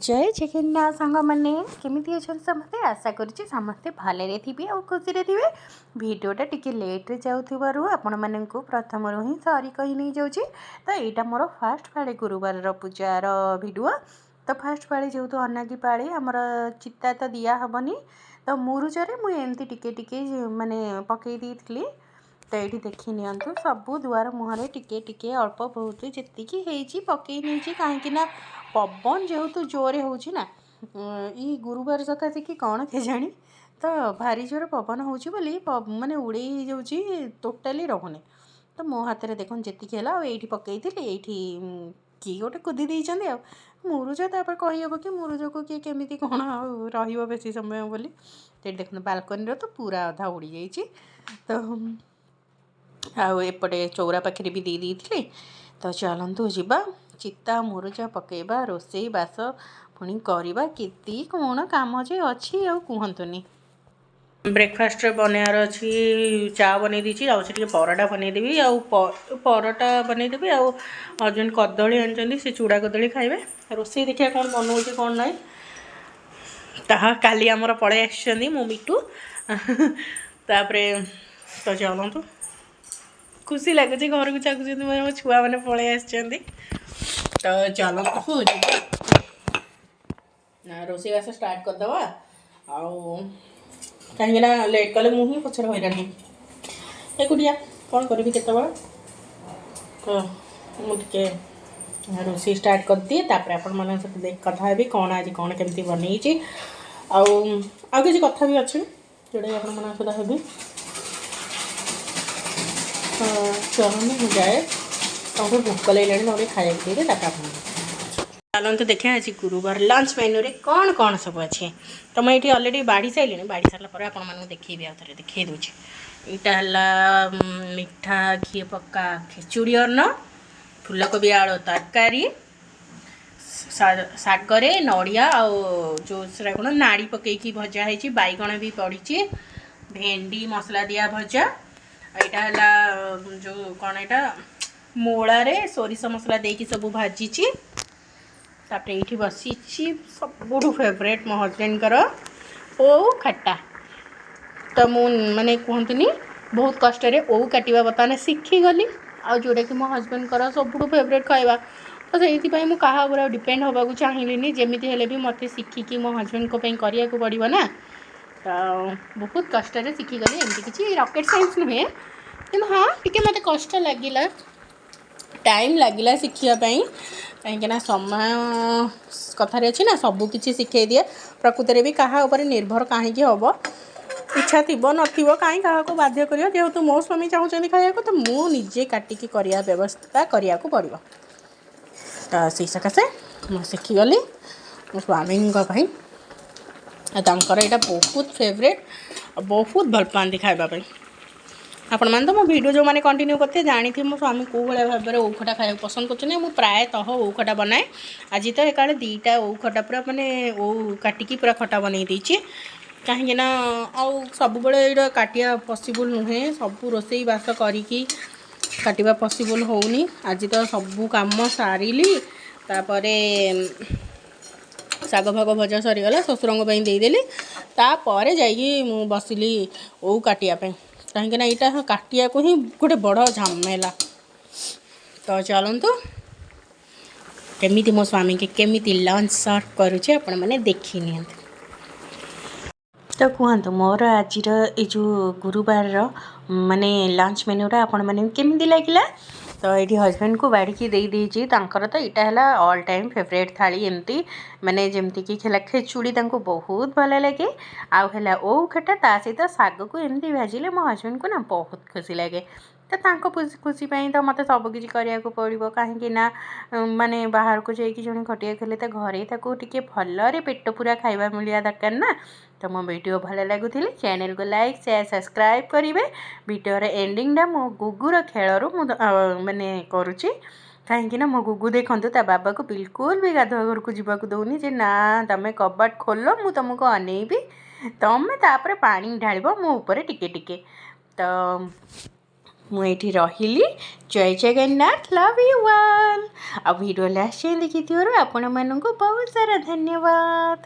जय जगन्नाथ सांग मैंने केमी अच्छा समस्ते आशा करुच्ची समस्ते भले थे और खुशी थे भिडटा टी लेट्रे जाऊँ आपण मानक प्रथम ही सरी कही नहीं जाऊँगी तो यहाँ मोर फास्ट पाड़ी गुरुवार पूजार भिडियो तो फास्ट पाड़ी जेहेतु अनागी पाड़ी आमर चिता तो दिया हेनी तो मुरुजरे मुझे टिके टिके माने पकई दी तो ये देखी नियंतु सबू दुआर मुहर टिके टिके अल्प बहुत जी पकई नहीं कहीं पवन जेहेतु जोरे होना ये गुरुवार सकाशे कि कौन के जानी तो भारी जोर पवन होची माने उड़े जाऊँगी टोटाली रहुनी तो मो हाथ में देखो जी है पकई ये किए गोटे कुदी देती आ मुरुज तापर कहीहब कि मुरुज को किए केमी कौन रही समय बोली तो देखो बालकनी तो पूरा अधा उड़ी जाइए तो एपटे चौरा पाखे भी दे दी थी तो चलतु जीवा चिता मुरुजा पकेबा रोसई बास पुणी करवा केती कौन काम जे अच्छी आ कहतुनि ब्रेकफास्ट बनयार अच्छी चा बन दीची आगे पराटा बनईदेवी पराटा बनईदेवी आजन कदली आनी से चूड़ा कदली खाइबे रोसई देखिए कौन बनाऊँ कौन ना ता काली आमर पलि आसी मो मिटू तापर तो चलतु खुशी लगुच घर को चाहूँ मो छुआ मैंने पलि आसी तो चलतु रोसईबास स्टार्ट करदे कहीं लेट कले मुझे पचर हईराणी एकुटिया कौन करी केत तो मुझे रोसई स्टार्ट कर दिए आपण मान सहित कथा भी कौन आज कौन केमती बनई आउ किसी कथा भी अच्छे जोटा आपण मान सहित हेबी चलो जाए तुमको भोक लगे खाया दे चलते देखिए आज गुरुवार लंच मेन्यू रे कौन कौन सब अच्छे तो मैं ये अलरेडी बाढ़ी सारे बाढ़ी सारा आपको देखी आउ थे देखी दूसरी यहाँ मीठा घी पक्का खिचुड़ी अन्न फूलकोबी आलू तरकारी सागरे नड़िया जो कौन नाड़ी पकईकी भजा है बैगण भी पड़ी भेंडी मसला दिया भजा यहाँ जो कौन यहाँ मूलारे सोरिष मसला देकी सब भाजी तापर ये बसी सब फेवरेट मो हजबैंड ओ खट्टा तो मु माने कहतुनि बहुत कष्ट ओ काटा बर्तमान शिखीगली आ जोटा कि मो हजबैंड सब फेवरेट खाइबा तो से मुझे क्या डिपेंड होगा चाहिए जमी हेल्ले भी मत शिखिकी मो हजबैंड को करिया को पड़ो ना तो बहुत कष्ट शिखीगली एमती किसी रॉकेट साइंस नुहे कि हाँ टी मत कष्ट लगिला टाइम लगिला शिखापी कहीं समय कथार अच्छी ना सबकि शिखे दिए प्रकृति भी क्या निर्भर कहीं हम इच्छा थी नथिबो कहीं क्या बाध्य कर जेहेतु मो स्वामी चाहते खाया तो मुझे काटिकी करने व्यवस्था करने को पड़ो तो से सकाशे मुझे शिखीगली मो स्वामी यहाँ बहुत फेवरेट बहुत भल पाती खावाई आपण मैंने तो मो वीडियो जो मैंने कंटिन्यू करते जानी थी मो स्वामी कौ भाई भाव में औखटा खाया पसंद कर प्रायतः औखटा बनाए आज तो एक दीटा औखटा पूरा माने ओ काटिकी पूरा खटा बनई देची कहीं सब बड़े काटिया पॉसिबल नुहे सब रोसई बास करिकी काटिबा पॉसिबल होनी आज तो सबू काम सारिली तापरे शाग फाग भजा सरीगला शशुर देदेली तापर जाइए मु बसिली ओ काटियापी कहीं यहाँ काटिया को ही गोटे बड़ झमेला तो चलतु केमी मो स्वामी के केमी लंच सर्व करुचे आपण मैंने देखी नि तो कहतु मोर आज जो गुरुवार माने लंच मेन्यूटा आपण मैंने केमी लगे तो ये हजबैंड को बाड़ी दे देती तो यहाँ है ऑल टाइम फेवरेट थाली एमती माने जमती कि खिचुड़ी बहुत भल लगे आउ है ओ खटा ता सहित शाग को एमती भाजिले मो हजबैंड को ना बहुत खुशी लगे तो खुशी तो मत सबकि करने को पड़ो कहीं माने बाहर को जाकि जड़े खटिया खेले तो घरे टे भलरे पेट पूरा खाଇବା मिलवा दरकार ना तो मो वीडियो भल लगुले चैनल को लाइक शेयर सब्सक्राइब करेंगे वीडियोर एंडिंगटा मो गुगुर खेलू माने करुच्ची कहीं मो गुगु देखूँ ता बाबा को बिल्कुल भी गाधुआ घर को जीवाक दौनी जे ना तुम कबाट खोल मु तुमको अनेबी तुम तापर पानी ढाल मो ऊपर टिके टिके तो मुझे रही जय जगन्नाथ लव यू ऑल आ वीडियो लास्ट देखी आपण मानक बहुत सारा धन्यवाद।